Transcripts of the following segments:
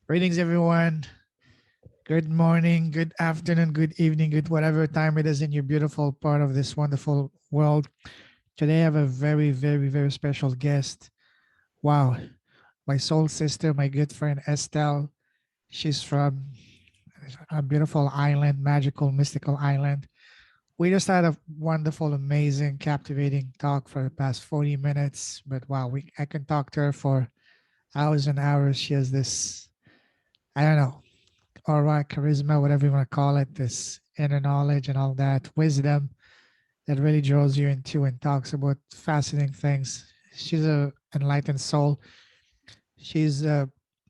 Greetings, everyone. Good morning, good afternoon, good evening, good whatever time it is in your beautiful part of this wonderful world. Today, I have a very, very, very special guest. Wow, my soul sister, my good friend Estelle. She's from a beautiful island, magical, mystical island. We just had a wonderful, amazing, captivating talk for the past 40 minutes. But wow, I can talk to her for hours and hours. She has this, I don't know, aura, charisma, whatever you want to call it, this inner knowledge and all that, wisdom that really draws you into and talks about fascinating things. She's a enlightened soul. She's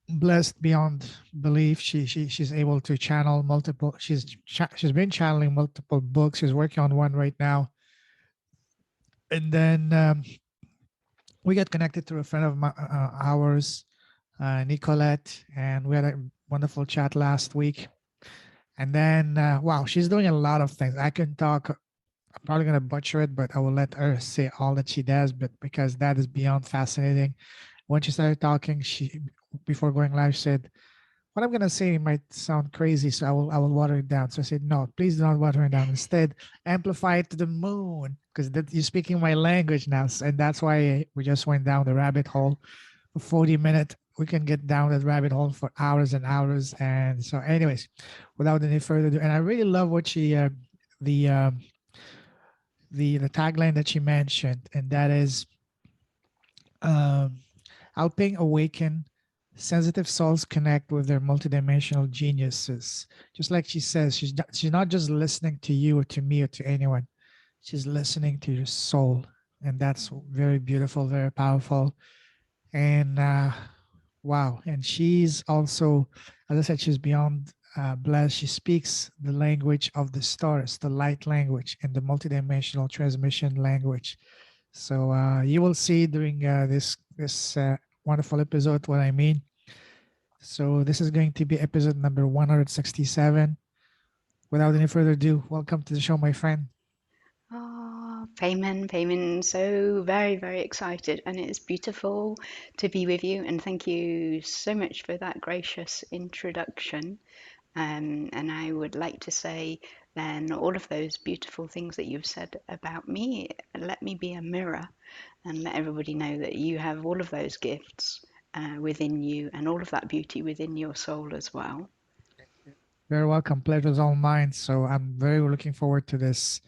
blessed beyond belief. She's able to channel multiple. She's been channeling multiple books. She's working on one right now. And then we got connected through a friend of ours, Nicolette, and we had a wonderful chat last week. And then, wow, she's doing a lot of things. I can talk. I'm probably going to butcher it, but I will let her say all that she does. But because that is beyond fascinating. When she started talking, she before going live said, "What I'm going to say might sound crazy, so I will water it down." So I said, "No, please do not water it down. Instead, amplify it to the moon, because you're speaking my language now, and that's why we just went down the rabbit hole for 40 minutes. We can get down that rabbit hole for hours and hours. And so, anyways, without any further ado, and I really love what the the tagline that she mentioned, and that is, um, helping awaken sensitive souls connect with their multidimensional geniuses. Just like she says, she's not just listening to you or to me or to anyone. She's listening to your soul, and that's very beautiful, very powerful. And wow, and she's also, as I said, she's beyond blessed. She speaks the language of the stars, the light language, and the multidimensional transmission language. So you will see during this wonderful episode what I mean. So this is going to be episode number 167. Without any further ado, welcome to the show, my friend. Ah, Payman, so very, very excited, and it's beautiful to be with you. And thank you so much for that gracious introduction. And I would like to say, then, all of those beautiful things that you've said about me, let me be a mirror and let everybody know that you have all of those gifts within you and all of that beauty within your soul as well. Very welcome. Pleasure's all mine. So I'm very looking forward to this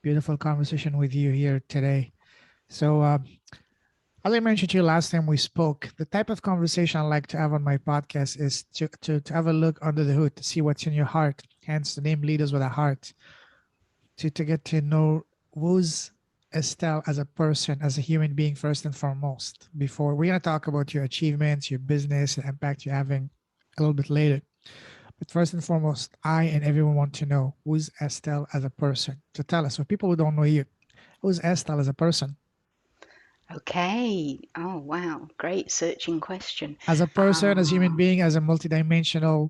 beautiful conversation with you here today. So as I mentioned to you last time we spoke, the type of conversation I like to have on my podcast is to have a look under the hood to see what's in your heart. Hence the name Leaders with a Heart. To get to know who's Estelle as a person, as a human being, first and foremost. Before we're going to talk about your achievements, your business, and impact you're having a little bit later. But first and foremost, I and everyone want to know who's Estelle as a person. So tell us, for people who don't know you, who's Estelle as a person? Okay. Oh, wow. Great searching question. As a person, as a human Ah. being, as a multidimensional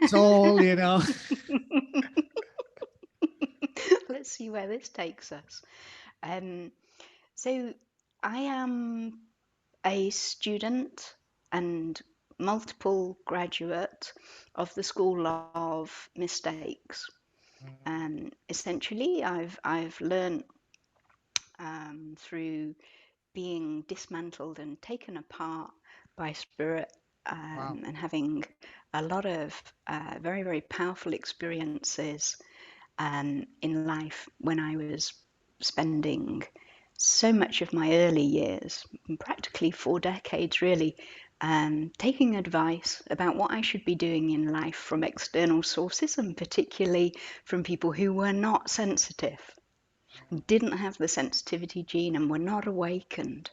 soul, you know. Let's see where this takes us. Um, so, I am a student and multiple graduate of the School of Mistakes. Essentially, I've learned through being dismantled and taken apart by spirit, Wow. and having a lot of very, very powerful experiences in life when I was spending so much of my early years, practically 4 decades really, taking advice about what I should be doing in life from external sources, and particularly from people who were not sensitive, didn't have the sensitivity gene, and were not awakened.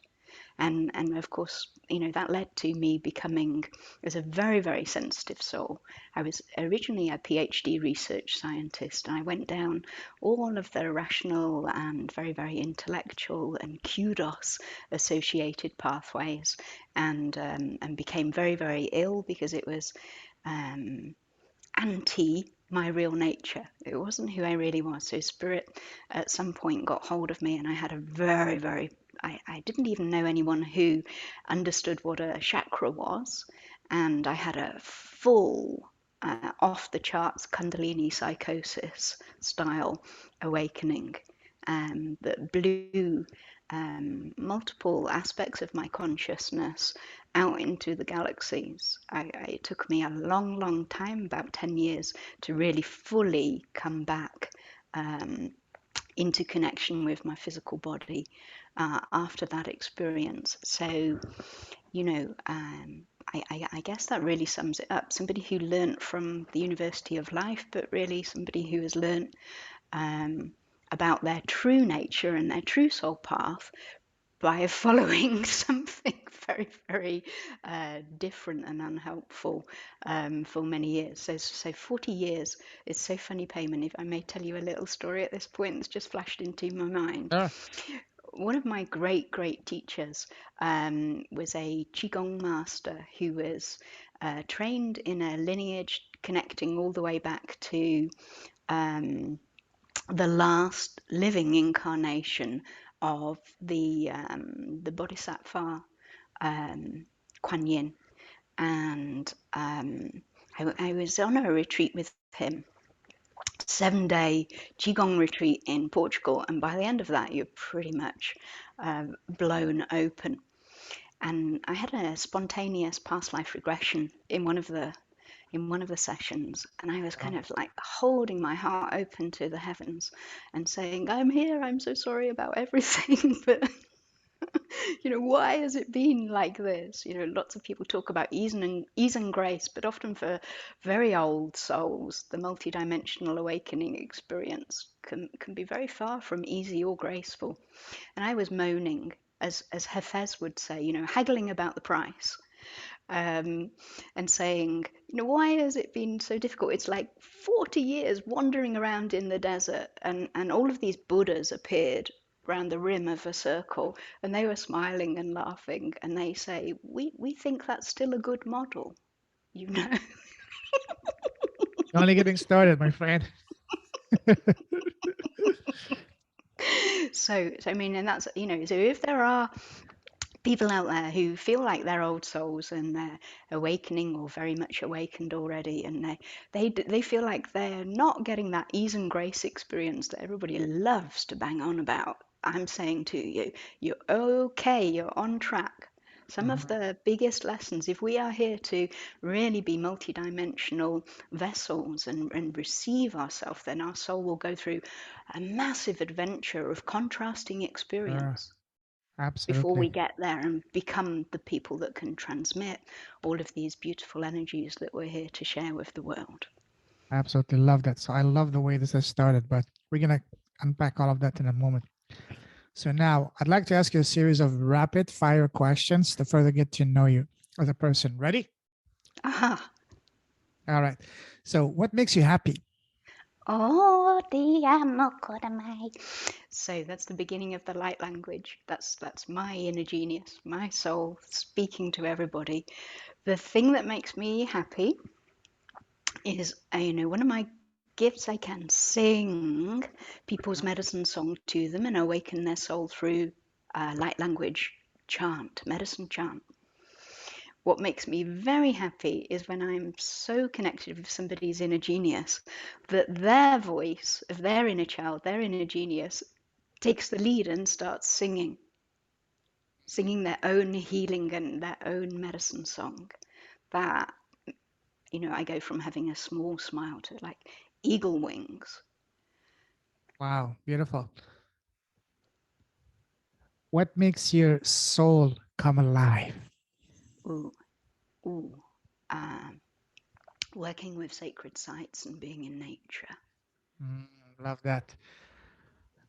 And of course, that led to me becoming, as a very, very sensitive soul. I was originally a PhD research scientist, and I went down all of the rational and very, very intellectual and kudos associated pathways, and became very, very ill because it was um, anti my real nature. It wasn't who I really was. So spirit at some point got hold of me, and I had a very, very I didn't even know anyone who understood what a chakra was. and I had a full, off the charts Kundalini psychosis style awakening that blew multiple aspects of my consciousness out into the galaxies. It took me a long, long time, about 10 years, to really fully come back into connection with my physical body after that experience. So, you know, I guess that really sums it up. Somebody who learnt from the University of Life, but really somebody who has learnt um, about their true nature and their true soul path by following something very, very different and unhelpful for many years. So 40 years is so funny, Payman. If I may tell you a little story at this point that's just flashed into my mind. Sure. One of my great, great teachers was a Qigong master who was trained in a lineage connecting all the way back to um, the last living incarnation of the Bodhisattva Kuan Yin, and I was on a retreat with him, 7 day Qigong retreat in Portugal, and by the end of that, you're pretty much blown open. And I had a spontaneous past life regression in one of the sessions, and I was kind Wow. of like holding my heart open to the heavens and saying, I'm here, I'm so sorry about everything, but why has it been like this? Lots of people talk about ease and grace, but often for very old souls, the multidimensional awakening experience can be very far from easy or graceful. And I was moaning, as Hafez would say, haggling about the price, um, and saying, why has it been so difficult? It's like 40 years wandering around in the desert, and all of these Buddhas appeared around the rim of a circle, and they were smiling and laughing, and they say, we think that's still a good model, you know. You're only getting started, my friend. So I mean, and that's, so if there are people out there who feel like they're old souls and they're awakening or very much awakened already, and they feel like they're not getting that ease and grace experience that everybody loves to bang on about, I'm saying to you, you're okay, you're on track. Some of Mhm. the biggest lessons, if we are here to really be multidimensional vessels and receive ourselves, then our soul will go through a massive adventure of contrasting Sure. experience before we Absolutely. get there and become the people that can transmit all of these beautiful energies that we're here to share with the world. Absolutely love that. So I love the way this has started, but we're going to unpack all of that in a moment. So now I'd like to ask you a series of rapid fire questions to further get to know you as a person. Ready? Aha. All right. So what makes you happy? Oh, ti amo koramai. So that's the beginning of the light language. That's my inner genius, my soul speaking to everybody. The thing that makes me happy is, one of my gifts. I can sing people's medicine song to them and awaken their soul through light language chant, medicine chant. What makes me very happy is when I'm so connected with somebody's inner genius that their voice of their inner child, their inner genius, takes the lead and starts singing their own healing and their own medicine song. That, I go from having a small smile to like eagle wings. Wow, beautiful. What makes your soul come alive? Ooh, ooh. Um, Working with sacred sites and being in nature. Mm, love that.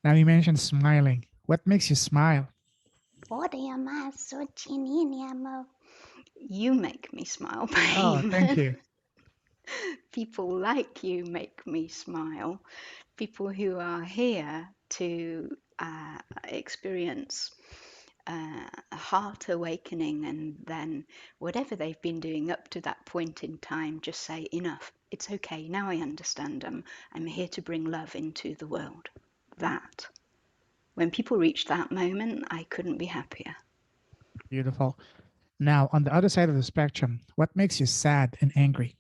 Now you mentioned smiling. What makes you smile? You make me smile, Oh, thank Payman. you. People like you make me smile. People who are here to experience a heart awakening, and then whatever they've been doing up to that point in time, just say, enough. It's okay. Now I understand. I'm here to bring love into the world. That. When people reach that moment, I couldn't be happier. Beautiful. Now, on the other side of the spectrum, what makes you sad and angry?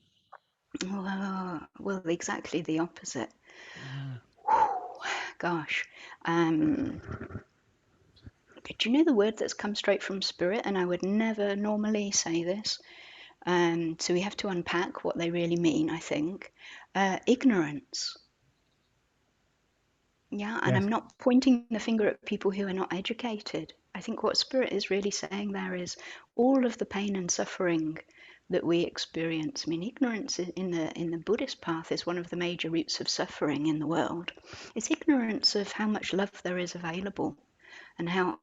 Well, exactly the opposite. Mm. Gosh. Um, do you know the word that's come straight from spirit? And I would never normally say this. So we have to unpack what they really mean, I think. Ignorance. Yeah, and Yes. I'm not pointing the finger at people who are not educated. I think what spirit is really saying there is all of the pain and suffering that we experience. I mean, ignorance in the Buddhist path is one of the major roots of suffering in the world. It's ignorance of how much love there is available and how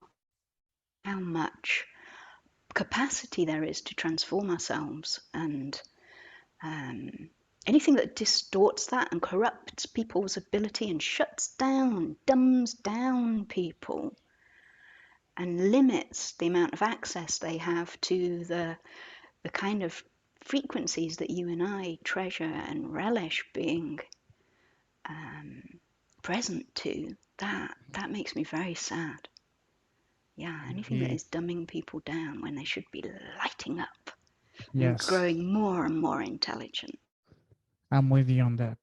much capacity there is to transform ourselves, and um, anything that distorts that and corrupts people's ability and shuts down, dumbs down people, and limits the amount of access they have to the kind of frequencies that you and I treasure and relish being um, present to. That makes me very sad. Yeah, anything that Indeed. is dumbing people down when they should be lighting up and Yes, growing more and more intelligent. I'm with you on that.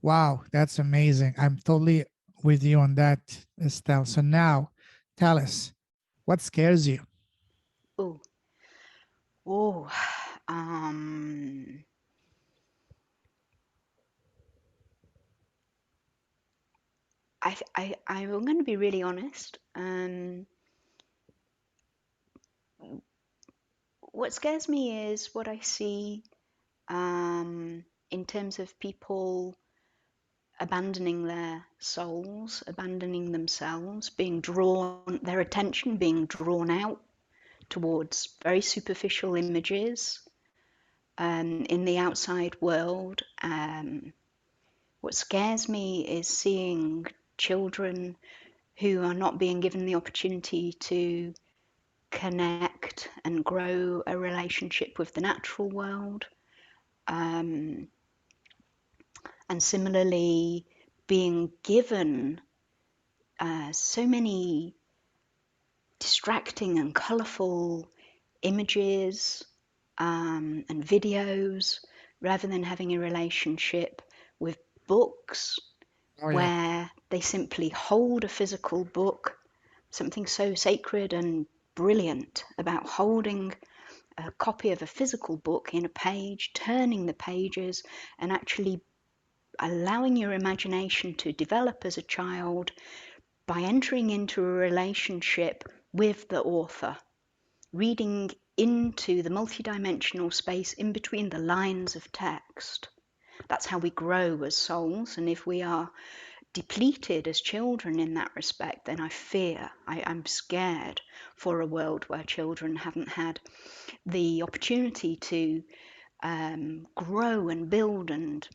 Wow, that's amazing. I'm totally with you on that, Estelle. So now, tell us, what scares you? Oh, oh, um, I'm going to be really honest. What scares me is what I see in terms of people abandoning their souls, abandoning themselves, being drawn, their attention being drawn out towards very superficial images in the outside world. What scares me is seeing children who are not being given the opportunity to connect and grow a relationship with the natural world. Um, and similarly, being given so many distracting and colourful images and videos rather than having a relationship with books Oh, yeah. where they simply hold a physical book, something so sacred and brilliant about holding a copy of a physical book in a page, turning the pages, and actually allowing your imagination to develop as a child by entering into a relationship with the author, reading into the multidimensional space in between the lines of text. That's how we grow as souls. And if we are depleted as children in that respect, then I fear, I'm scared for a world where children haven't had the opportunity to grow and build and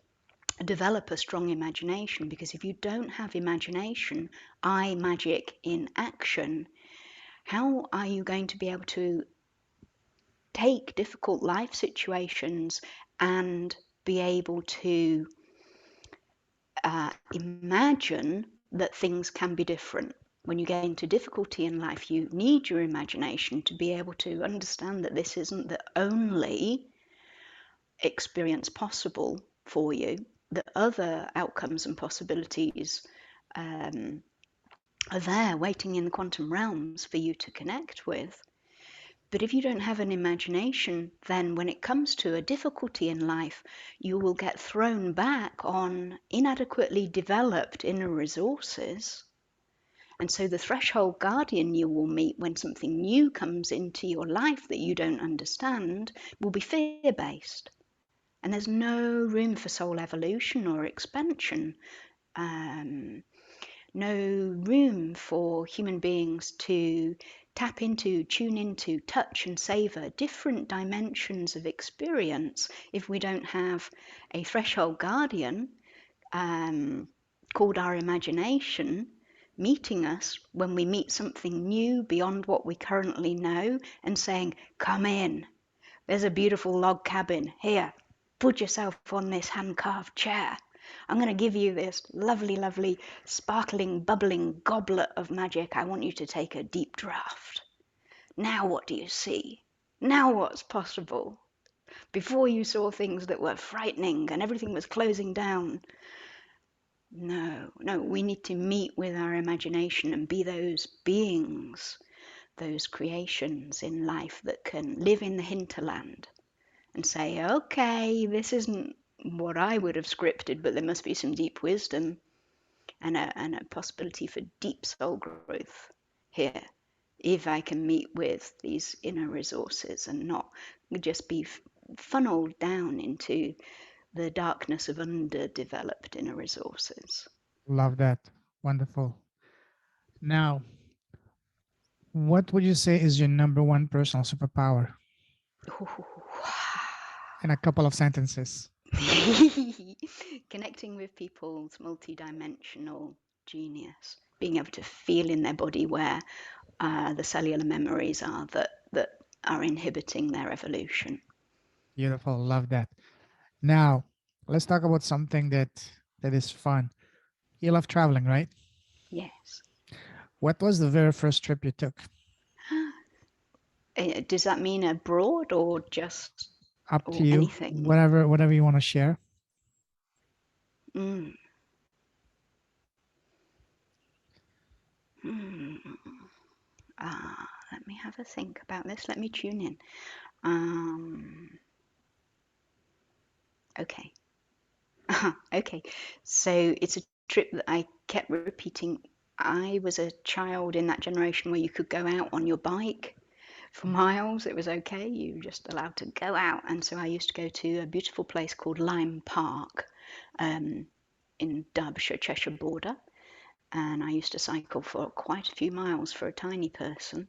develop a strong imagination. Because if you don't have imagination, I magic in action, how are you going to be able to take difficult life situations and be able to imagine that things can be different? When you get into difficulty in life, you need your imagination to be able to understand that this isn't the only experience possible for you, that other outcomes and possibilities um, are there waiting in the quantum realms for you to connect with. But if you don't have an imagination, then when it comes to a difficulty in life, you will get thrown back on inadequately developed inner resources. And so the threshold guardian you will meet when something new comes into your life that you don't understand will be fear based. And there's no room for soul evolution or expansion, um, no room for human beings to tap into, tune into, touch and savor different dimensions of experience if we don't have a threshold guardian called our imagination meeting us when we meet something new beyond what we currently know and saying, "Come in, there's a beautiful log cabin. Here, put yourself on this hand carved chair. I'm going to give you this lovely, lovely, sparkling, bubbling goblet of magic. I want you to take a deep draught. Now, what do you see? Now, what's possible? Before you saw things that were frightening and everything was closing down. No, no, we need to meet with our imagination and be those beings, those creations in life that can live in the hinterland and say, okay, this isn't what I would have scripted, but there must be some deep wisdom and a possibility for deep soul growth here if I can meet with these inner resources and not just be funneled down into the darkness of underdeveloped inner resources. Love that. Wonderful. Now, what would you say is your number one personal superpower in a couple of sentences? Connecting with people's multidimensional genius, being able to feel in their body where the cellular memories are that are inhibiting their evolution. Beautiful. Love that. Now, let's talk about something that is fun. You love traveling, right? Yes. What was the very first trip you took? Does that mean abroad or just Up or to you. anything? Whatever you want to share. Mm. Mm. Let me have a think about this. Let me tune in. Okay. Okay. So it's a trip that I kept repeating. I was a child in that generation where you could go out on your bike for miles. It was okay. You were just allowed to go out. And so I used to go to a beautiful place called Lyme Park in Derbyshire, Cheshire border. And I used to cycle for quite a few miles for a tiny person.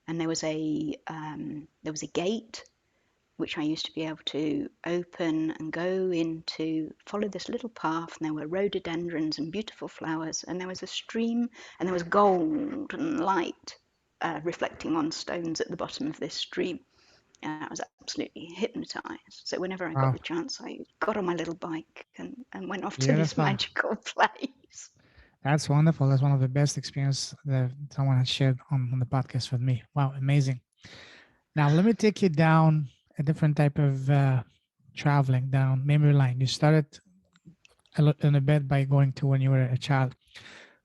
And there was a gate which I used to be able to open and go into, follow this little path, and there were rhododendrons and beautiful flowers, and there was a stream, and there was golden light reflecting on stones at the bottom of this stream. And I was absolutely hypnotized. So whenever I got Wow. the chance, I got on my little bike and went off to this Beautiful. magical place. That's wonderful. That's one of the best experience that someone has shared on the podcast with me. Wow, amazing. Now let me take you down a different type of traveling down memory line. You started in a bed by going to when you were a child.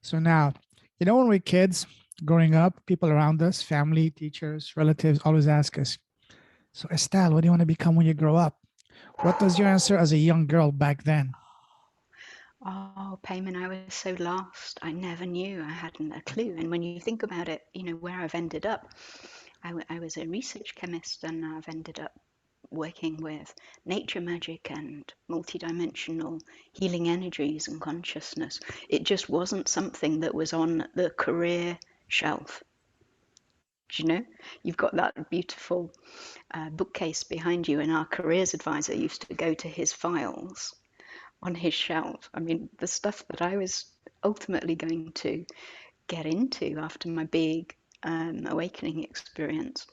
So now, when we're kids growing up, people around us, family, teachers, relatives always ask us, so Estelle, what do you want to become when you grow up? What was your answer as a young girl back then? Oh, Payman, I was so lost. I never knew. I hadn't a clue. And when you think about it, where I've ended up, I was a research chemist and I've ended up working with nature magic and multidimensional healing energies and consciousness. It just wasn't something that was on the career shelf. Do you know? You've got that beautiful bookcase behind you, and our careers advisor used to go to his files on his shelf. I mean, the stuff that I was ultimately going to get into after my big awakening experience,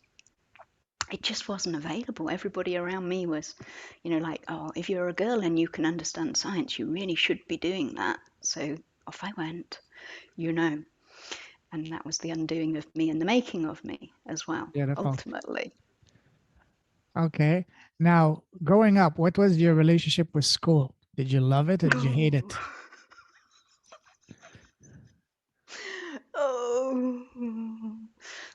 it just wasn't available. Everybody around me was, like, oh, if you're a girl and you can understand science, you really should be doing that. So off I went, you know. And that was the undoing of me and the making of me as well, Beautiful. ultimately. Okay. Now, growing up, what was your relationship with school? Did you love it or did you hate Ooh. it? Oh,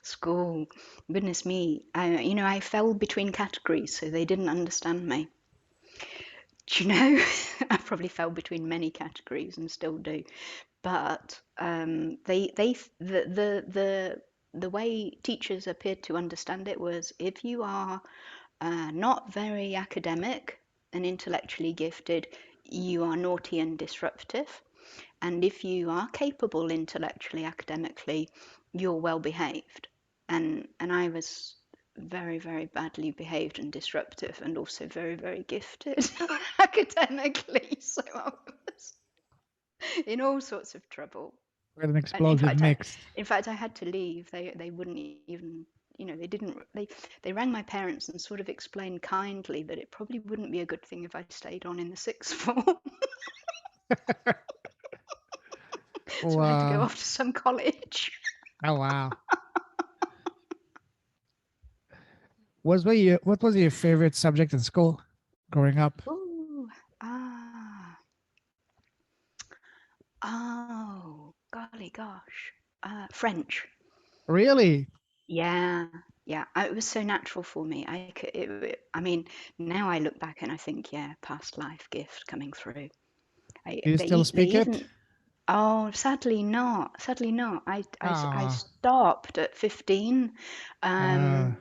school. Goodness me. I fell between categories, so they didn't understand me. Do you know? I probably fell between many categories and still do. But the way teachers appeared to understand it was if you are not very academic and intellectually gifted, you are naughty and disruptive. And if you are capable intellectually, academically, you're well behaved. And I was very, very badly behaved and disruptive, and also very, very gifted academically. So I was in all sorts of trouble. We had an And in explosive fact, I, mix. in fact, I had to leave. They wouldn't even, they didn't. They rang my parents and sort of explained kindly that it probably wouldn't be a good thing if I stayed on in the sixth form. So I had to go Wow. off to some college. Oh wow. What was your favorite subject in school growing up? Ooh, ah, oh, golly gosh. French. Really? Yeah, yeah. It was so natural for me. I mean, now I look back and I think, yeah, past life gift coming through. Do you still They speak it? even. Oh, sadly not. Sadly not. I Ah, stopped at 15. uh,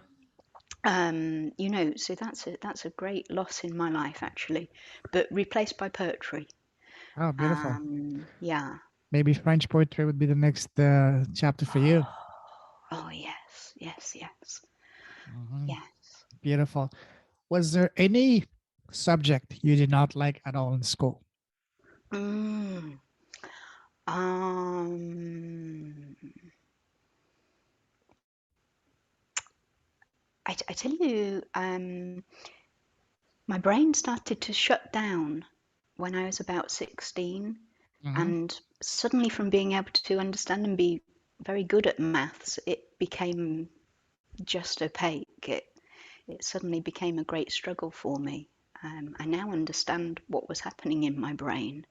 Um, so that's a great loss in my life actually, but replaced by poetry. oh, beautiful. Yeah. Maybe French poetry would be the next chapter for you. Oh, oh yes, yes, yes, Mhm. yes. Beautiful. Was there any subject you did not like at all in school? Mm. Um, I tell you, my brain started to shut down when I was about 16, Hmm. and suddenly from being able to understand and be very good at maths, it became just opaque. It suddenly became a great struggle for me. I now understand what was happening in my brain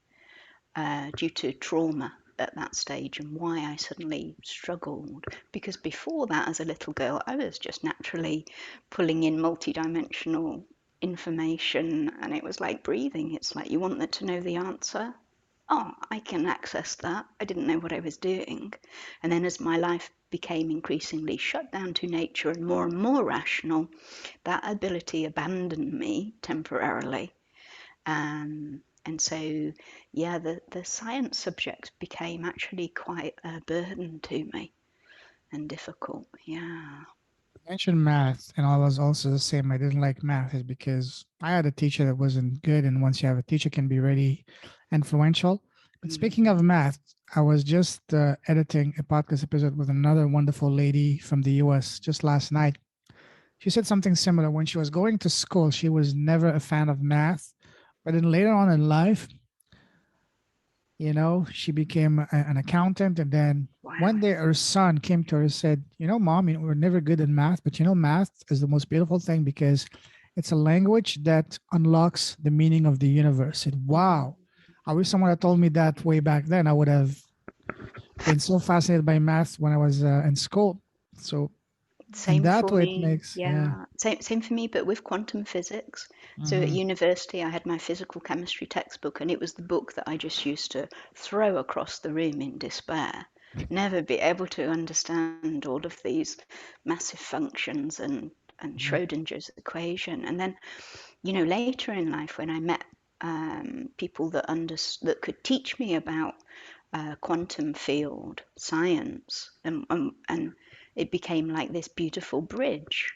due to trauma at that stage and why I suddenly struggled. Because before that, as a little girl, I was just naturally pulling in multidimensional information and it was like breathing. It's like you want to know the answer. Oh, I can access that. I didn't know what I was doing. And then as my life became increasingly shut down to nature and more rational, that ability abandoned me temporarily. And so, yeah, the science subjects became actually quite a burden to me and difficult. Yeah. You mentioned math, and I was also the same. I didn't like math is because I had a teacher that wasn't good, and once you have a teacher, can be really influential. But speaking of Mm. math, I was just editing a podcast episode with another wonderful lady from the U.S. just last night. She said something similar. When she was going to school, she was never a fan of math, but then later on in life, she became an accountant. And then one Wow. day her son came to her and said, Mom, we're never good at math, but math is the most beautiful thing because it's a language that unlocks the meaning of the universe. And Mm. wow, I wish someone had told me that way back then. I would have been so fascinated by math when I was in school. So in Same that for way, it me. makes, yeah. Yeah. Same for me, but with quantum physics. So at Hmm. university, I had my physical chemistry textbook, and it was the book that I just used to throw across the room in despair. Never be able to understand all of these massive functions and Schrodinger's equation. And then, later in life, when I met people that could teach me about quantum field science, and it became like this beautiful bridge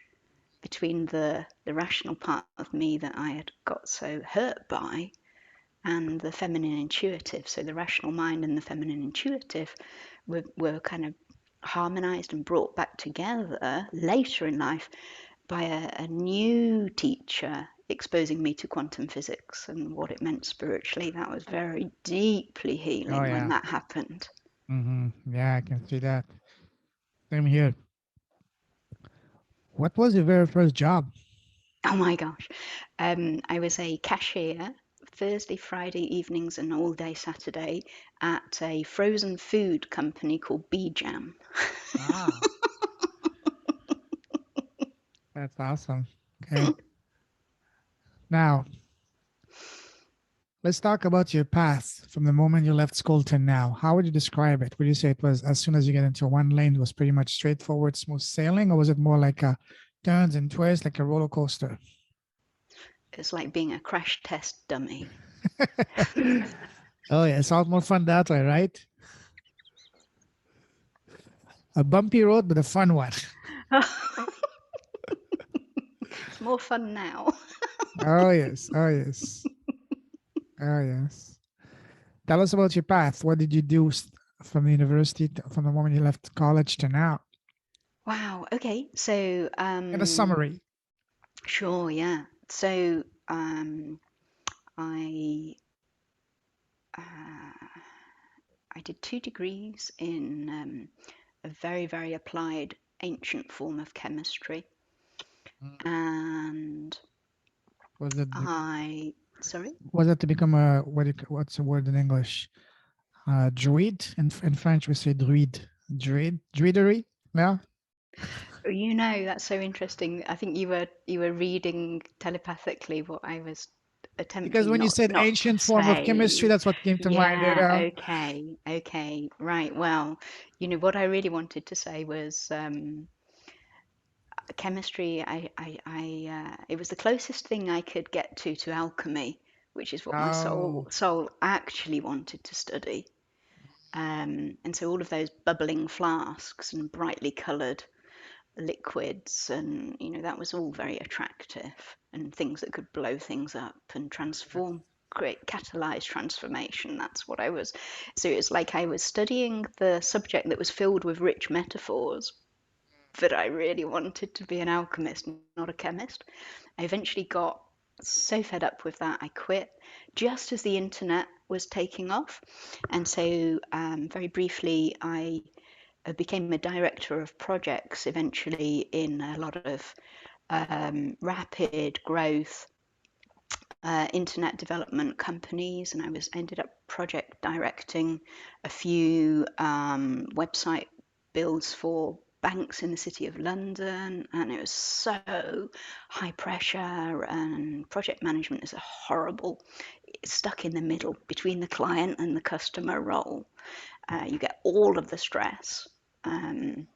between the rational part of me that I had got so hurt by and the feminine intuitive. So the rational mind and the feminine intuitive were kind of harmonized and brought back together later in life by a new teacher exposing me to quantum physics and what it meant spiritually. That was very deeply Oh, healing when yeah. that happened. Yeah, I can see that. Same here. What was your very first job? Oh my gosh. I was a cashier Thursday, Friday evenings, and all day Saturday at a frozen food company called B Jam. Ah, that's awesome. Okay. Now, let's talk about your path from the moment you left school to now. How would you describe it? Would you say it was as soon as you get into one lane, it was pretty much straightforward, smooth sailing, or was it more like a turns and twists, like a roller coaster? It's like being a crash test dummy. Oh, yeah. It sounds more fun that way, right? A bumpy road, but a fun one. It's more fun now. Oh, yes. Oh, yes. Oh, yes. Tell us about your path. What did you do from the university, from the moment you left college to now? Wow. Okay. So, In a summary. sure. Yeah. So, I I did 2 degrees in a very, very applied ancient form of chemistry. Mm. And Was it I, sorry? was it to become a what's the word in English? Druid. In French we say druid. Druidery. Yeah. That's so interesting. I think you were reading telepathically what I was Because attempting when you said not to ancient form of chemistry, say. that's what came to mind. You Yeah, know? okay, okay, right. Well, what I really wanted to say was chemistry. It was the closest thing I could get to alchemy, which is what my soul Oh, soul actually wanted to study. And so all of those bubbling flasks and brightly coloured liquids, and that was all very attractive, and things that could blow things up and transform, create catalyzed transformation. That's what I was. So it was like I was studying the subject that was filled with rich metaphors, but I really wanted to be an alchemist, not a chemist. I eventually got so fed up with that, I quit just as the internet was taking off. And so, very briefly, I became a director of projects eventually in a lot of rapid growth internet development companies, and I was ended up project directing a few website builds for banks in the city of London, and it was so high pressure, and project management is a horrible, stuck in the middle between the client and the customer role. You get all of the stress, um,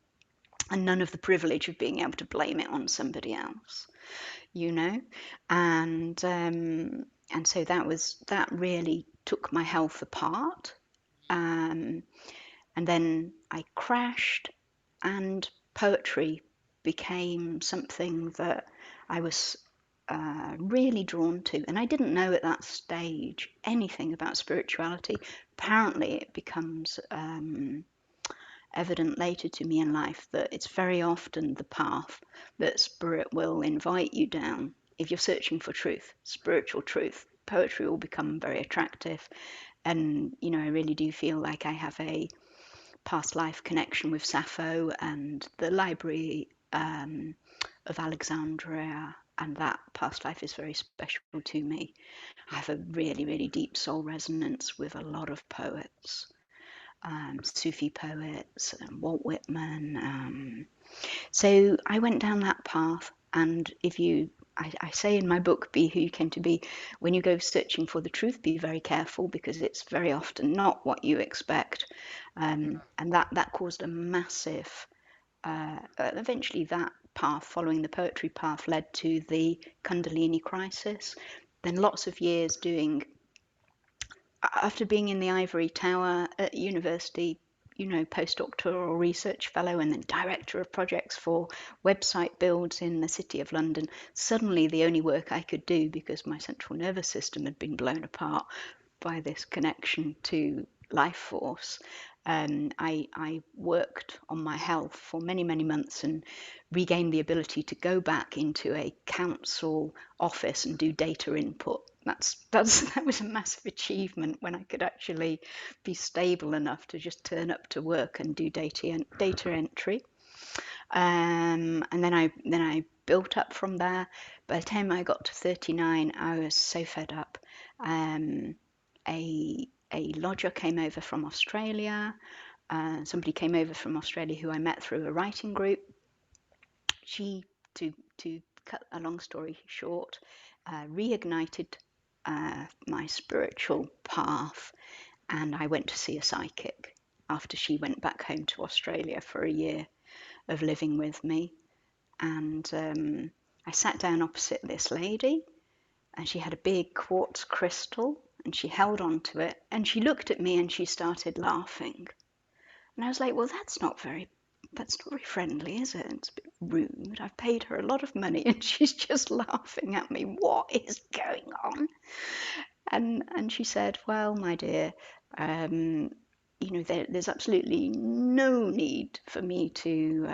and none of the privilege of being able to blame it on somebody else, you know, and so that really took my health apart, um, and then I crashed, and poetry became something that I was really drawn to, and I didn't know at that stage anything about spirituality. Apparently, it becomes evident later to me in life that it's very often the path that spirit will invite you down. If you're searching for truth, spiritual truth, poetry will become very attractive. And, I really do feel like I have a past life connection with Sappho and the Library of Alexandria. And that past life is very special to me. I have a really, really deep soul resonance with a lot of poets, Sufi poets, Walt Whitman. So I went down that path. And if you, I say in my book, Be Who You Came to Be, when you go searching for the truth, be very careful, because it's very often not what you expect. And that caused a massive, eventually that path, following the poetry path, led to the Kundalini crisis. Then lots of years doing, after being in the ivory tower at university, postdoctoral research fellow and then director of projects for website builds in the city of London, suddenly the only work I could do, because my central nervous system had been blown apart by this connection to life force, I worked on my health for many, many months and regained the ability to go back into a council office and do data input. That was a massive achievement, when I could actually be stable enough to just turn up to work and do data entry. And then I built up from there. By the time I got to 39, I was so fed up. Um, a lodger came over from Australia. Somebody came over from Australia who I met through a writing group. She, to cut a long story short, reignited my spiritual path, and I went to see a psychic after she went back home to Australia for a year of living with me. And I sat down opposite this lady, and she had a big quartz crystal, and she held on to it, and she looked at me and she started laughing. And I was like, well, that's not very friendly, is it? It's a bit rude. I've paid her a lot of money and she's just laughing at me. What is going on? And she said, well, my dear, there's absolutely no need for me to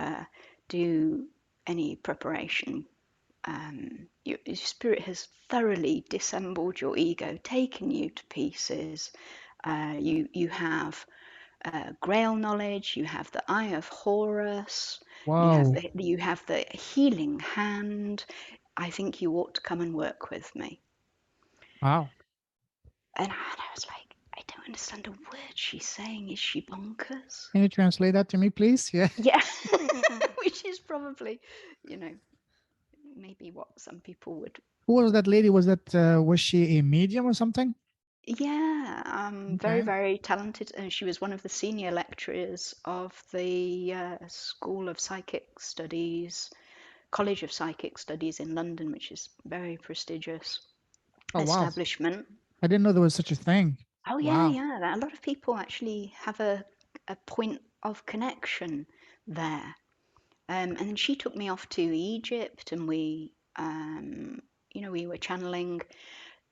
do any preparation. Your spirit has thoroughly dissembled your ego, taken you to pieces, You have Grail knowledge. You have the Eye of Horus. Wow. You have the healing hand. I think you ought to come and work with me. Wow. And I was like, I don't understand a word she's saying. Is she bonkers? Can you translate that to me, please? Yeah. Yeah, which is probably, you know, maybe what some people would. Who was that lady? Was she a medium or something? Yeah, very, Okay. very talented. And she was one of the senior lecturers of the School of Psychic Studies, College of Psychic Studies in London, which is very prestigious Oh wow. establishment. I didn't know there was such a thing. Oh yeah, Wow. yeah. A lot of people actually have a point of connection there. And she took me off to Egypt, and we were channeling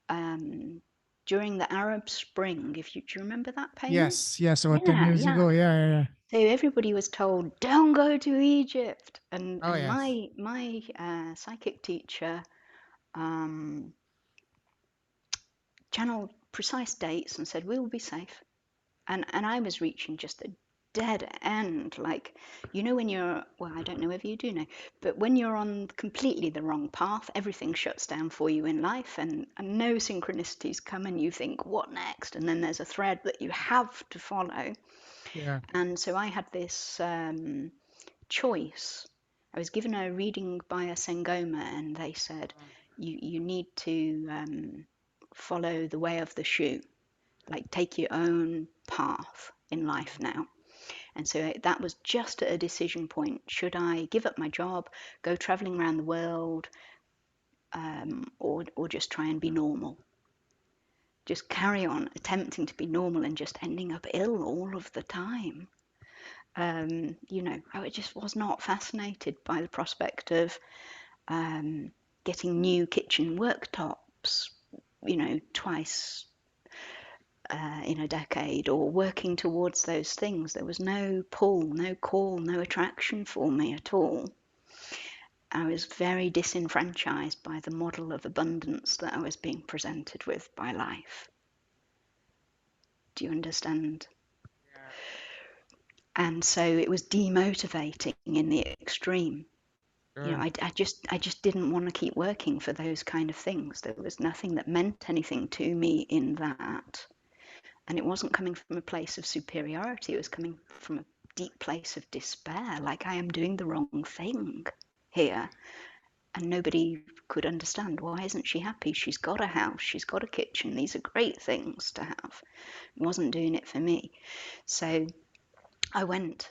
um, during the Arab Spring. If you do you remember that, Payman? Yes. Yes. About 10 Yeah, years yeah. ago. Yeah. Yeah. Yeah. So everybody was told, "Don't go to Egypt," and Oh and yes. my psychic teacher um, channeled precise dates and said, "We'll be safe." And I was reaching just a dead end. Like, when you're, well, I don't know if you do know, but when you're on completely the wrong path, everything shuts down for you in life, and no synchronicities come, and you think, what next? And then there's a thread that you have to follow. Yeah. And so I had this choice. I was given a reading by a Sangoma, and they said, you need to follow the way of the shoe, like take your own path in life now. And so that was just at a decision point. Should I give up my job, go traveling around the world, or just try and be normal? Just carry on attempting to be normal and just ending up ill all of the time. I just was not fascinated by the prospect of getting new kitchen worktops, twice in a decade, or working towards those things. There was no pull, no call, no attraction for me at all. I was very disenfranchised by the model of abundance that I was being presented with by life. Do you understand? Yeah. And so it was demotivating in the extreme. Sure. I just didn't want to keep working for those kind of things. There was nothing that meant anything to me in that. And it wasn't coming from a place of superiority, it was coming from a deep place of despair, like I am doing the wrong thing here. And nobody could understand, why isn't she happy? She's got a house, she's got a kitchen, these are great things to have. It wasn't doing it for me. So I went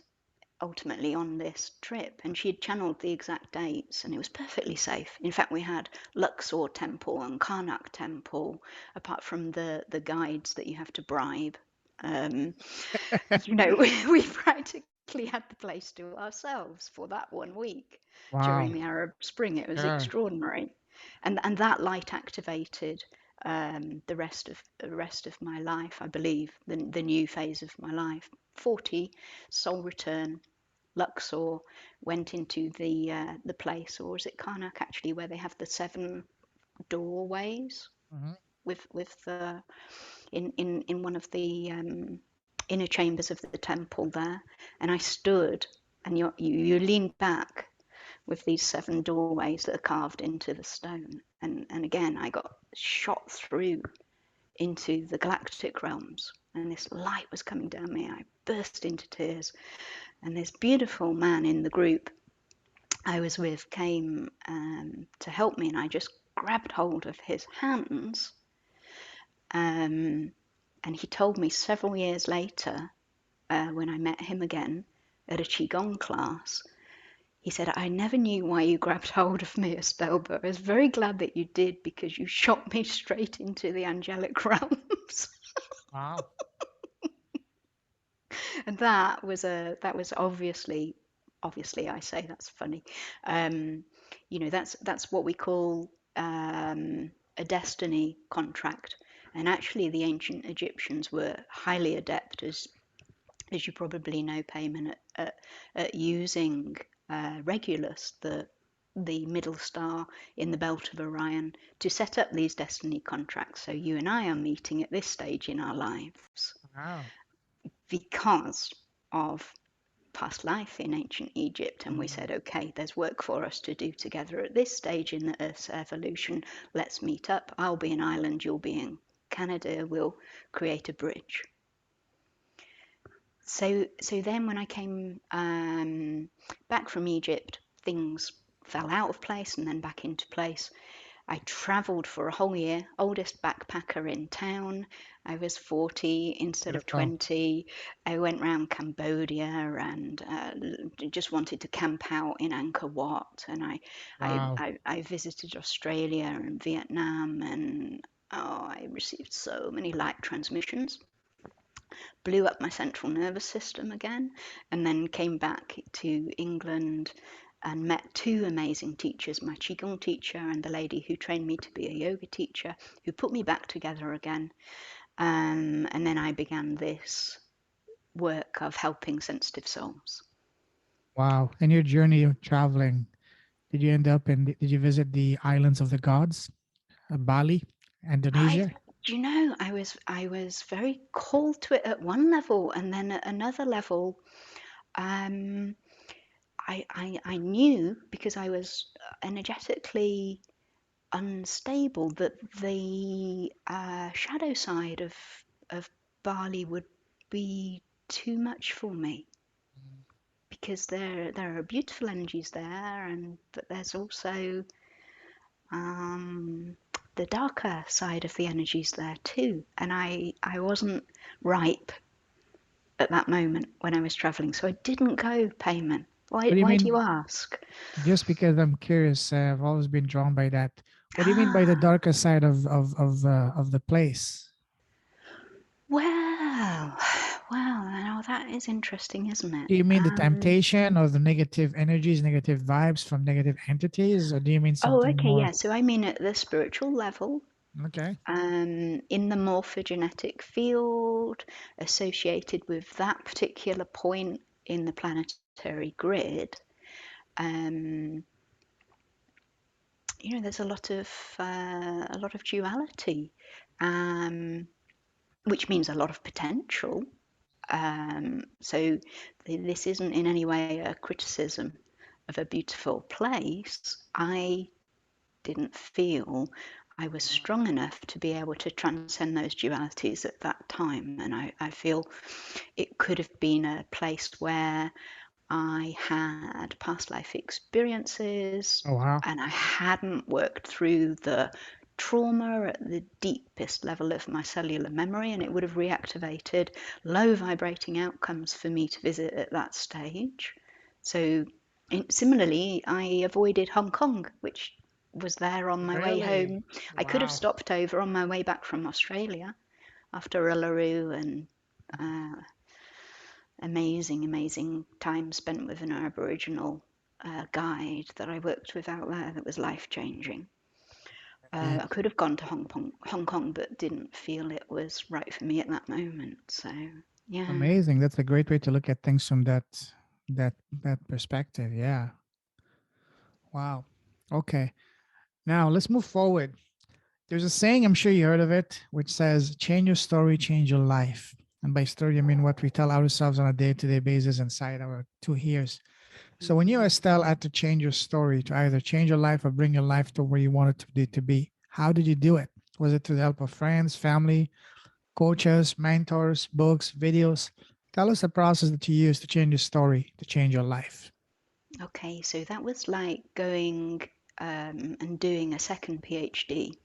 ultimately on this trip, and she had channeled the exact dates, and it was perfectly safe. In fact, we had Luxor Temple and Karnak Temple, apart from the guides that you have to bribe. um, we practically had the place to ourselves for that 1 week during Wow. the Arab Spring. It was Sure. extraordinary, and that light activated the rest of my life. I believe the new phase of my life. 40, soul return, Luxor, went into the place, or is it Karnak actually, where they have the 7 doorways Hmm. with the in one of the inner chambers of the temple there. And I stood, and you leaned back with these 7 doorways that are carved into the stone, and again I got shot through into the galactic realms, and this light was coming down me. I burst into tears, and this beautiful man in the group I was with came to help me, and I just grabbed hold of his hands. Um, and he told me several years later, when I met him again at a Qigong class, he said, I never knew why you grabbed hold of me, Estelle, but I was very glad that you did, because you shot me straight into the angelic realms. Wow. And that was obviously, I say that's funny. That's what we call a destiny contract. And actually, the ancient Egyptians were highly adept, as you probably know, Payman, at using Regulus, the the middle star in the belt of Orion to set up these destiny contracts. So you and I are meeting at this stage in our lives Wow. because of past life in ancient Egypt. And we Mm. said, okay, there's work for us to do together at this stage in the Earth's evolution. Let's meet up. I'll be in Ireland, you'll be in Canada. We'll create a bridge. So then when I came back from Egypt, things fell out of place and then back into place. I travelled for a whole year, oldest backpacker in town. I was 40 instead of Beautiful. 20. I went round Cambodia and just wanted to camp out in Angkor Wat. And Wow. I visited Australia and Vietnam, and I received so many light transmissions, blew up my central nervous system again, and then came back to England and met two amazing teachers, my Qigong teacher and the lady who trained me to be a yoga teacher, who put me back together again. And then I began this work of helping sensitive souls. Wow. In your journey of traveling, did you end up in, did you visit the islands of the gods, Bali, I, Indonesia? I was very called to it at one level, and then at another level, um, I knew because I was energetically unstable that the shadow side of Bali would be too much for me, Mm. because there are beautiful energies there, and but there's also um, the darker side of the energies there too, and I wasn't ripe at that moment when I was traveling, so I didn't go, Payman. Why What do you why do you mean? ask? Just because I'm curious, I've always been drawn by that. What do you mean by the Ah, darker side of the place? well, well, now that is interesting, isn't it? Do you mean the temptation or the negative energies, negative vibes from negative entities, or do you mean Oh, something okay, more? yeah. So I mean at the spiritual level, Okay. in the morphogenetic field associated with that particular point in the planetary grid, um, there's a lot of duality, um, which means a lot of potential. So this isn't in any way a criticism of a beautiful place. I didn't feel I was strong enough to be able to transcend those dualities at that time. And I feel it could have been a place where I had past life experiences Oh wow. and I hadn't worked through the trauma at the deepest level of my cellular memory, and it would have reactivated low vibrating outcomes for me to visit at that stage. So, similarly, I avoided Hong Kong, which was there on my way Really? home. I could have Wow. stopped over on my way back from Australia after Uluru and uh, amazing, amazing time spent with an Aboriginal guide that I worked with out there that was life changing. Indeed. I could have gone to Hong Kong, but didn't feel it was right for me at that moment. So, yeah. Amazing. That's a great way to look at things from that perspective. Yeah. Wow. Okay. Now let's move forward. There's a saying, I'm sure you heard of it, which says, change your story, change your life. And by story, I mean what we tell ourselves on a day to day basis inside our 2 ears. So when you, Mm. Estelle, had to change your story to either change your life or bring your life to where you wanted to be, how did you do it? Was it through the help of friends, family, coaches, mentors, books, videos? Tell us the process that you used to change your story, to change your life. Okay, so that was like going and doing a second PhD.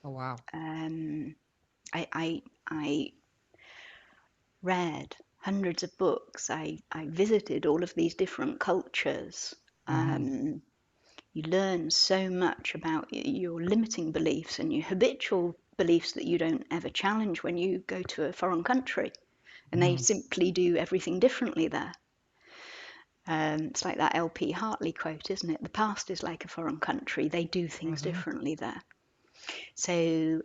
Oh, wow. Um, I read hundreds of books. I visited all of these different cultures. Hmm. Um, you learn so much about your limiting beliefs and your habitual beliefs that you don't ever challenge when you go to a foreign country, and they Hmm. simply do everything differently there. It's like that LP Hartley quote, isn't it? The past is like a foreign country, they do things Hmm. differently there. So,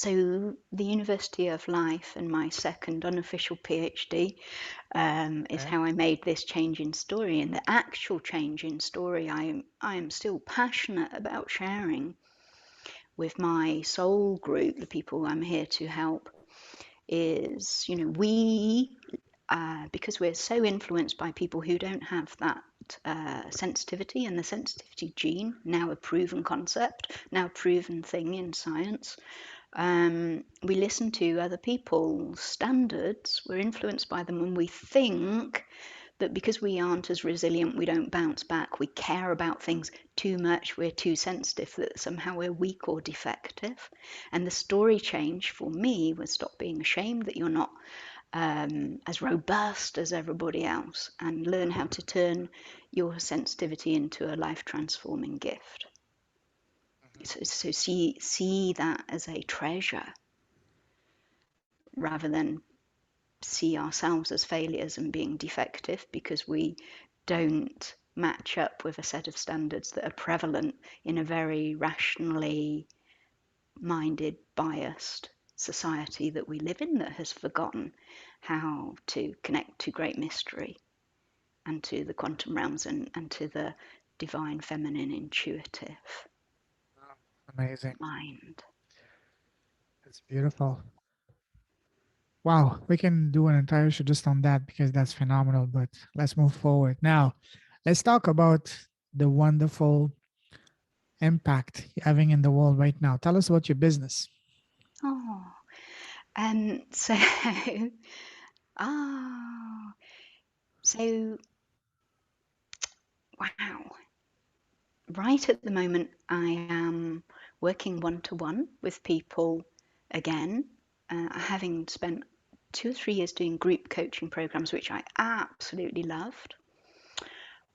So the University of Life and my second unofficial PhD is Okay. how I made this change in story. And the actual change in story I am still passionate about sharing with my soul group, the people I'm here to help, is, we, because we're so influenced by people who don't have that sensitivity, and the sensitivity gene, now a proven concept, now a proven thing in science. We listen to other people's standards, we're influenced by them, and we think that because we aren't as resilient, we don't bounce back, we care about things too much, we're too sensitive, that somehow we're weak or defective. And the story change for me was stop being ashamed that you're not as robust as everybody else, and learn how to turn your sensitivity into a life transforming gift. So see that as a treasure rather than see ourselves as failures and being defective because we don't match up with a set of standards that are prevalent in a very rationally minded, biased society that we live in, that has forgotten how to connect to great mystery and to the quantum realms, and to the divine feminine intuitive Wow. Amazing. mind. That's beautiful. Wow, we can do an entire show just on that because that's phenomenal. But let's move forward. Now, let's talk about the wonderful impact you're having in the world right now. Tell us about your business. Oh, so ah, so wow. Right at the moment, I am working one to one with people again, having spent 2 or 3 years doing group coaching programs, which I absolutely loved.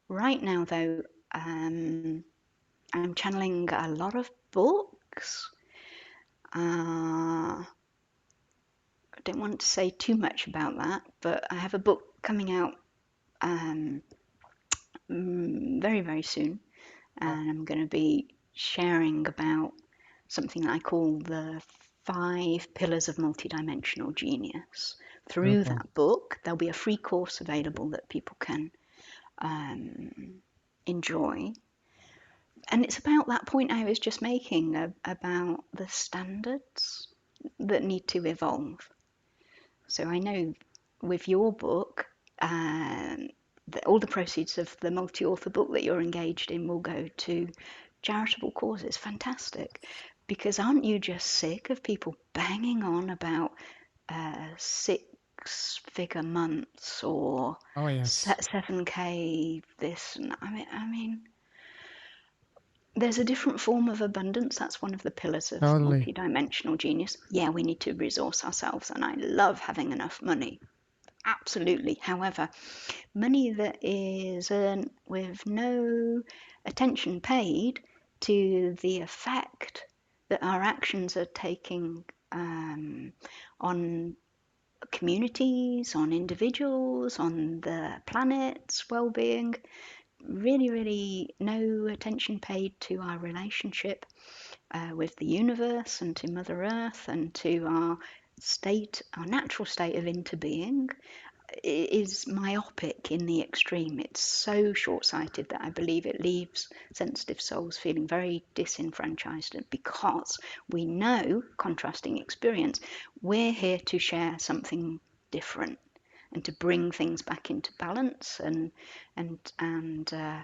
Right now, though, I'm channeling a lot of books. I don't want to say too much about that, but I have a book coming out um, very, very soon, Oh, and I'm going to be sharing about something that I call the 5 pillars of multidimensional genius. Through beautiful. that book, there'll be a free course available that people can enjoy. And it's about that point I was just making about the standards that need to evolve. So I know with your book, all the proceeds of the multi-author book that you're engaged in will go to charitable causes. Fantastic. Because aren't you just sick of people banging on about 6-figure months or Oh, yes, 7K this? And I mean, there's a different form of abundance. That's one of the pillars of totally. multidimensional genius. Yeah, we need to resource ourselves, and I love having enough money. Absolutely. However, money that is earned with no attention paid to the effect that our actions are taking on communities, on individuals, on the planet's well-being, really, really no attention paid to our relationship with the universe and to Mother Earth and to our state, our natural state of interbeing, is myopic in the extreme. It's so short sighted that I believe it leaves sensitive souls feeling very disenfranchised because we know, contrasting experience, we're here to share something different and to bring things back into balance, and and uh,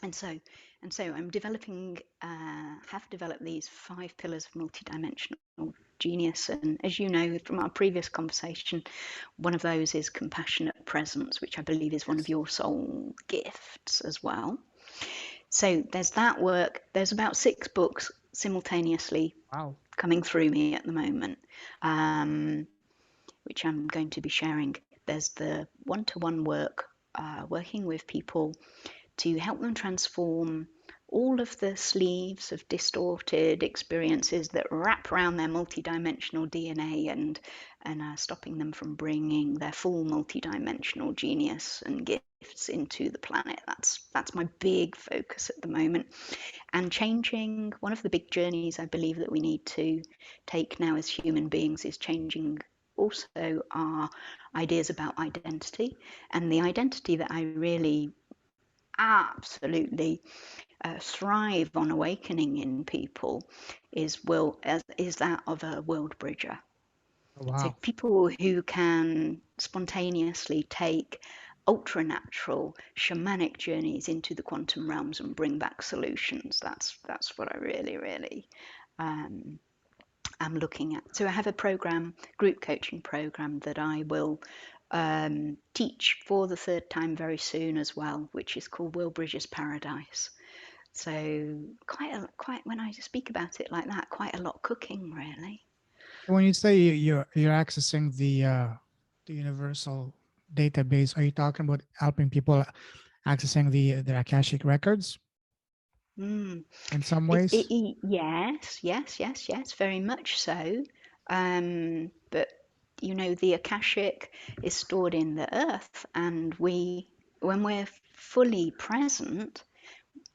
and so I'm developing, have developed these 5 pillars of multidimensional genius. And as you know from our previous conversation, one of those is compassionate presence, which I believe is one of Yes. your soul gifts as well. So there's that work. There's about 6 books simultaneously Wow. coming through me at the moment, um, which I'm going to be sharing. There's the one to one work, working with people to help them transform all of the sleeves of distorted experiences that wrap around their multidimensional DNA and are stopping them from bringing their full multidimensional genius and gifts into the planet. That's my big focus at the moment. And changing, one of the big journeys I believe that we need to take now as human beings is changing also our ideas about identity. And the identity that I really absolutely thrive on awakening in people is that of a world bridger. Oh, So wow. people who can spontaneously take ultra natural shamanic journeys into the quantum realms and bring back solutions. That's what I really um, am looking at. So I have a program, group coaching program, that I will teach for the third time very soon as well, which is called World Bridges Paradise. So quite when I speak about it like that, quite a lot cooking really. So when you say you're accessing the universal database, are you talking about helping people accessing the Akashic records Mm. in some ways? Yes, very much so. But you know, the Akashic is stored in the earth, and when we're fully present,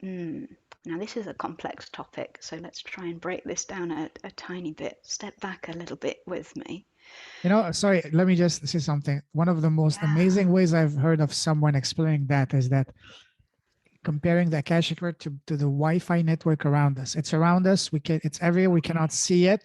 mm, now this is a complex topic, so let's try and break this down a tiny bit. Step back a little bit with me. Sorry, let me just say something. One of the most Yeah. amazing ways I've heard of someone explaining that is that comparing the Akashic record to the Wi-Fi network around us. It's around us. It's everywhere. We cannot Okay. see it.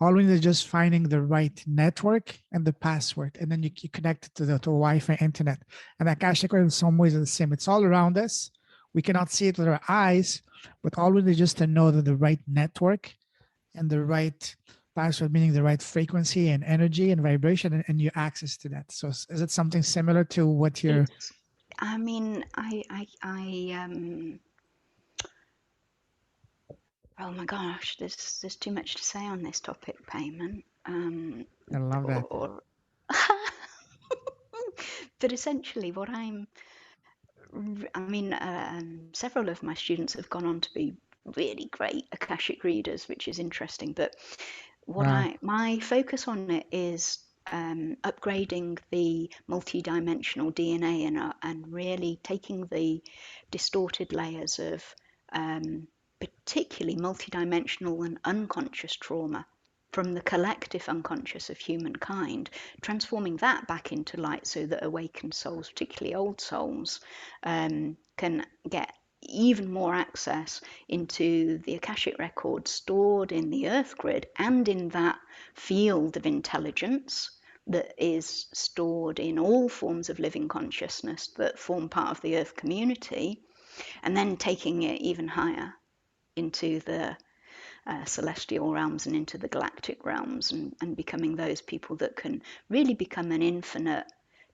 All we need is just finding the right network and the password, and then you connect it to the Wi-Fi internet. And the Akashic record in some ways is the same. It's all around us. We cannot see it with our eyes, but all we need is just to know that the right network and the right password, meaning the right frequency and energy and vibration, and you access to that. So is it something similar to what you're? It's. I mean, I. Oh my gosh, there's too much to say on this topic, payment. I love that. Or but essentially, what I mean, several of my students have gone on to be really great Akashic readers, which is interesting. But Wow. my focus on it is upgrading the multi-dimensional DNA and really taking the distorted layers of particularly multidimensional and unconscious trauma from the collective unconscious of humankind, transforming that back into light so that awakened souls, particularly old souls, can get even more access into the Akashic records stored in the earth grid and in that field of intelligence that is stored in all forms of living consciousness that form part of the earth community, and then taking it even higher into the celestial realms and into the galactic realms, and becoming those people that can really become an infinite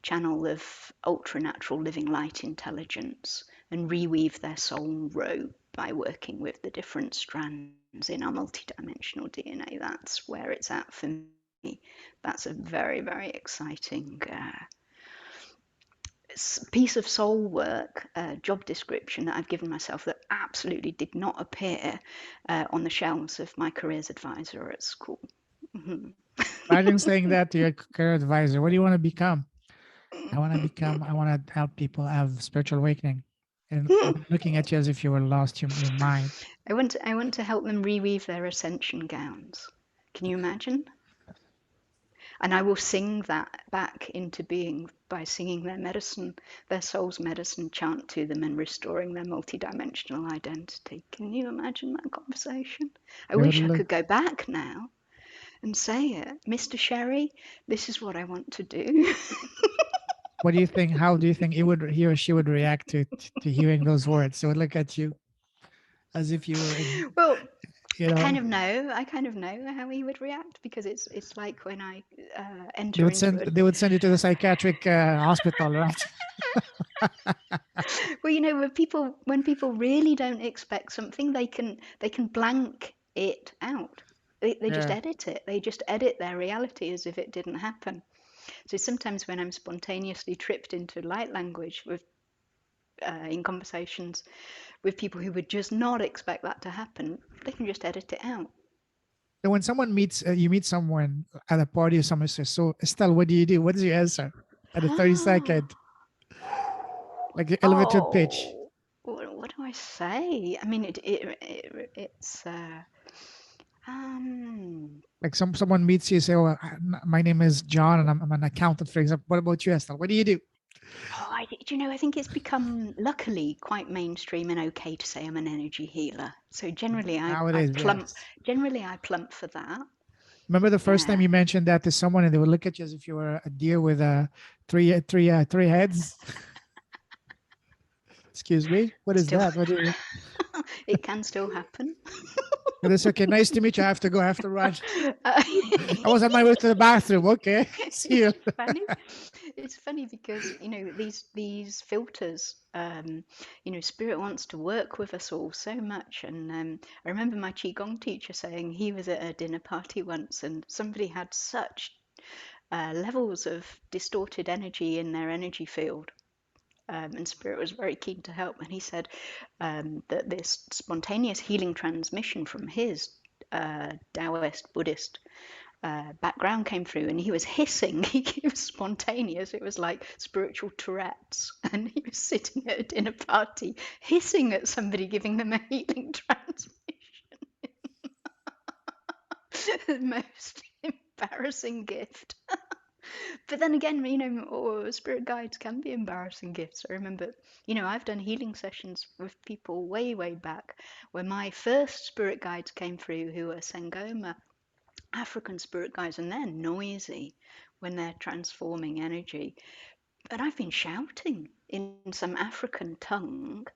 channel of ultra natural living light intelligence and reweave their soul rope by working with the different strands in our multidimensional DNA. That's where it's at for me. That's a very exciting piece of soul work, job description that I've given myself that absolutely did not appear on the shelves of my careers advisor at school. Mhm. Imagine saying that to your career advisor. What do you want to become? I want to help people have spiritual awakening. And looking at you as if you were lost your mind. I want to help them reweave their ascension gowns. Can you imagine? And I will sing that back into being by singing their soul's medicine chant to them and restoring their multidimensional identity. Can you imagine that conversation? I They would wish I look. could go back now and say it. Mr. Sherry, this is what I want to do. What do you think? How do you think he or she would react to hearing those words? They would look at you as if you were in, Well, you know, I kind of know how he would react because it's like when I enter into a they would send you to the psychiatric hospital, right? well, you know, when people really don't expect something, they can blank it out. They just Yeah. edit it. They just edit their reality as if it didn't happen. So sometimes when I'm spontaneously tripped into light language with in conversations with people who would just not expect that to happen, they can just edit it out. So when someone meets, you meet someone at a party or someone says, "So Estelle, what do you do?" What is your answer at a 30-second, like the elevator pitch? Oh, what do I say? I mean, it's um. Like someone meets you, say, "Oh, my name is John, and I'm an accountant," for example. What about you, Estelle? What do you do Oh, do you know? I think it's become luckily quite mainstream and okay to say I'm an energy healer. So nowadays? Yes. generally I plump for that. Remember the first time Yeah, you mentioned that to someone, and they would look at you as if you were a deer with three heads. Excuse me. What is still that? What do you? it can still happen. But it's okay. Nice to meet you. I have to go. I have to run. Uh, I was on my way to the bathroom. Okay. See you. it's funny. It's funny because these filters, spirit wants to work with us all so much. And I remember my qigong teacher saying he was at a dinner party once, and somebody had such levels of distorted energy in their energy field. And Spirit was very keen to help. And he said that this spontaneous healing transmission from his Taoist Buddhist background came through, and he was hissing. He was spontaneous. It was like spiritual Tourette's, and he was sitting at a dinner party hissing at somebody giving them a healing transmission. The most embarrassing gift. But then again, spirit guides can be embarrassing gifts. I remember, I've done healing sessions with people way, way back where my first spirit guides came through who were Sangoma African spirit guides, and they're noisy when they're transforming energy. But I've been shouting in some African tongue,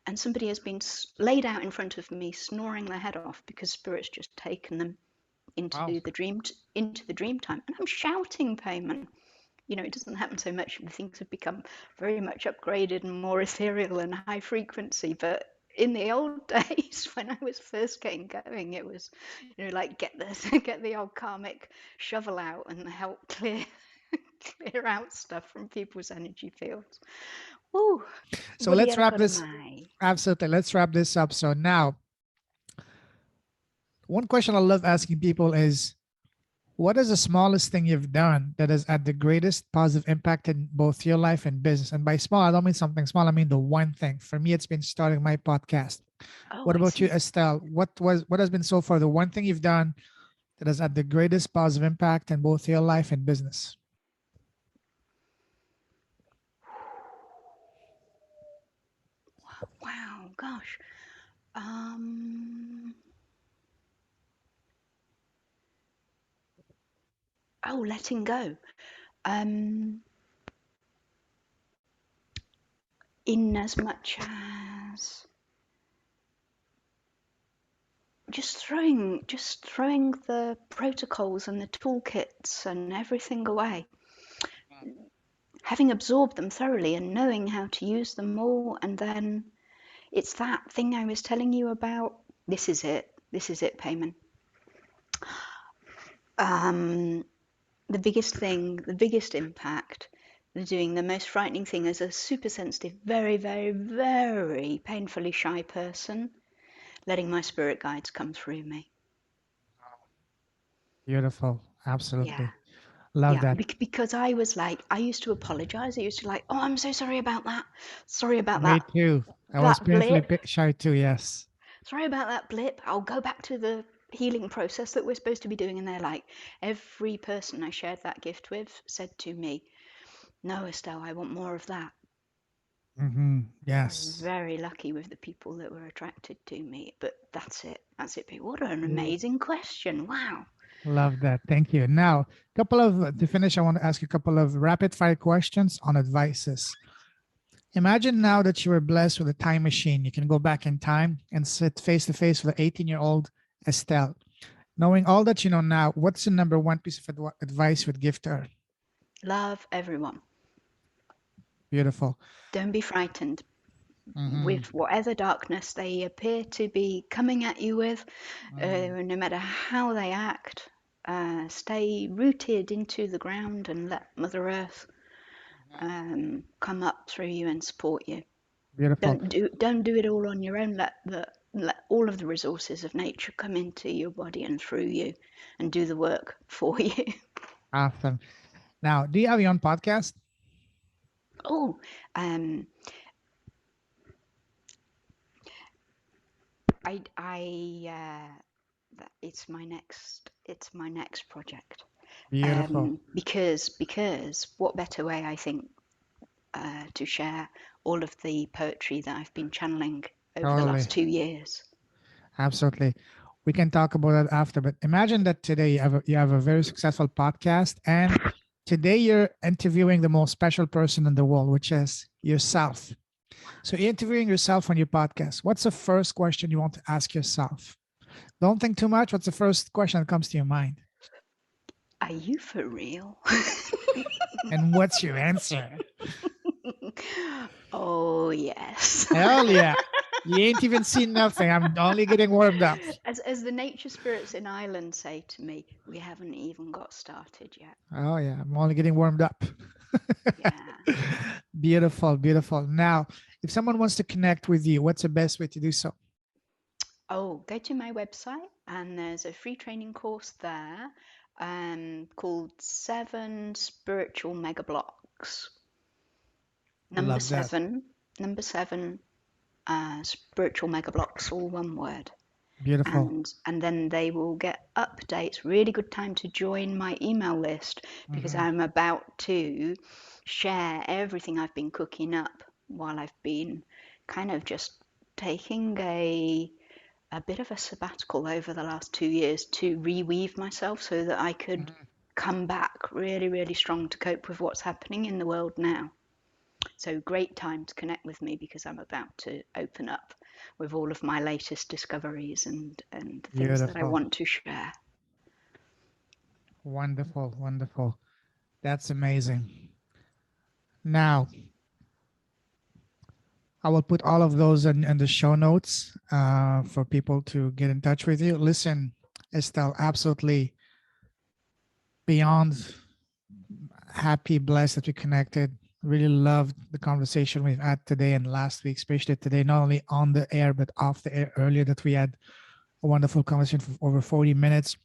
and somebody has been laid out in front of me, snoring their head off because spirit's just taken them Wow. into the dream time, and I'm shouting payment. It doesn't happen so much. Things have become very much upgraded and more ethereal and high frequency. But in the old days, when I was first getting going, it was, like get this, get the old karmic shovel out and help clear out stuff from people's energy fields. Woo! So let's wrap this. Mai. Absolutely. Let's wrap this up. So now, one question I love asking people is, what is the smallest thing you've done that has had the greatest positive impact in both your life and business? And by small, I don't mean something small. I mean the one thing. For me, it's been starting my podcast. Oh, What I about you, see. Estelle? What has been so far the one thing you've done that has had the greatest positive impact in both your life and business? Wow, gosh. Um, letting go. Um, in as much as just throwing the protocols and the toolkits and everything away, having absorbed them thoroughly and knowing how to use them all. And then it's that thing I was telling you about. This is it, Payman. um, the biggest impact, doing the most frightening thing as a super sensitive, very, very, very painfully shy person, letting my spirit guides come through me. Beautiful. Yeah. Absolutely. Love Yeah, that. because I was like, I used to apologize. I used to like, oh, I'm so sorry about that. Sorry about Me too. I was that painfully blip. shy too. Yes. Sorry about that blip. I'll go back to the healing process that we're supposed to be doing. And they're like, every person I shared that gift with said to me, no, Estelle, I want more of that. I was Yes. very lucky with the people that were attracted to me. But that's it. That's it. What an amazing question. Wow. Love that. Thank you. Now, to finish, I want to ask you a couple of rapid fire questions on advices. Imagine now that you were blessed with a time machine. You can go back in time and sit face to face with an 18-year-old Estelle. Knowing all that you know now, what's the number one piece of advice you would give to her? Love everyone. Beautiful. Don't be frightened Mm-hmm. with whatever darkness they appear to be coming at you with, Mm-hmm. no matter how they act. Stay rooted into the ground and let Mother Earth come up through you and support you. Beautiful. Don't do it all on your own. Let all of the resources of nature come into your body and through you, and do the work for you. Awesome. Now, do you have your own podcast? Oh, um, it's my next project. Beautiful. Because what better way, I think, to share all of the poetry that I've been channeling over the Totally. last 2 years. Absolutely. We can talk about that after. But imagine that today you have a very successful podcast, and today you're interviewing the most special person in the world, which is yourself. So you're interviewing yourself on your podcast. What's the first question you want to ask yourself? Don't think too much. What's the first question that comes to your mind? Are you for real? And what's your answer? Oh, yes. Hell yeah. You ain't even seen nothing. I'm only getting warmed up. As the nature spirits in Ireland say to me, we haven't even got started yet. Oh yeah, I'm only getting warmed up. Yeah. Beautiful, beautiful. Now, if someone wants to connect with you, what's the best way to do so? Oh, go to my website, and there's a free training course there called 7 Spiritual Mega Blocks. Number Love that. seven, number seven, spiritual mega blocks, all one word. Beautiful. And then they will get updates. Really good time to join my email list, because Mhm. I'm about to share everything I've been cooking up while I've been kind of just taking a bit of a sabbatical over the last 2 years to reweave myself so that I could Mhm. come back really, really strong to cope with what's happening in the world now. So great time to connect with me, because I'm about to open up with all of my latest discoveries and things that I Beautiful. want to share. Wonderful, wonderful. That's amazing. Now, I will put all of those in the show notes for people to get in touch with you. Listen, Estelle, absolutely beyond happy, blessed that we connected. Really loved the conversation we've had today and last week, especially today, not only on the air, but off the air earlier, that we had a wonderful conversation for over 40 minutes.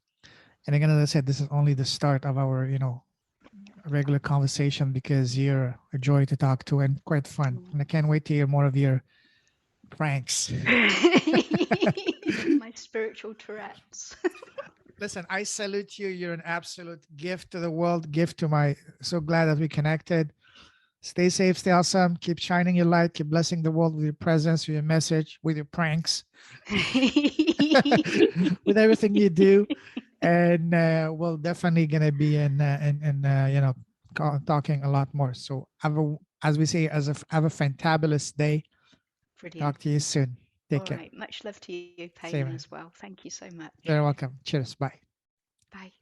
And again, as I said, this is only the start of our, regular conversation, because you're a joy to talk to and quite fun. And I can't wait to hear more of your pranks. My spiritual Tourette's. Listen, I salute you. You're an absolute gift to the world, gift to my. So glad that we connected. Stay safe, stay awesome. Keep shining your light. Keep blessing the world with your presence, with your message, with your pranks, with everything you do. And we're definitely gonna be talking a lot more. So as we say, have a fantabulous day. Brilliant. Talk to you soon. Take All care. right. Much love to you, Payne, Same. as well. Thank you so much. You're welcome. Cheers. Bye. Bye.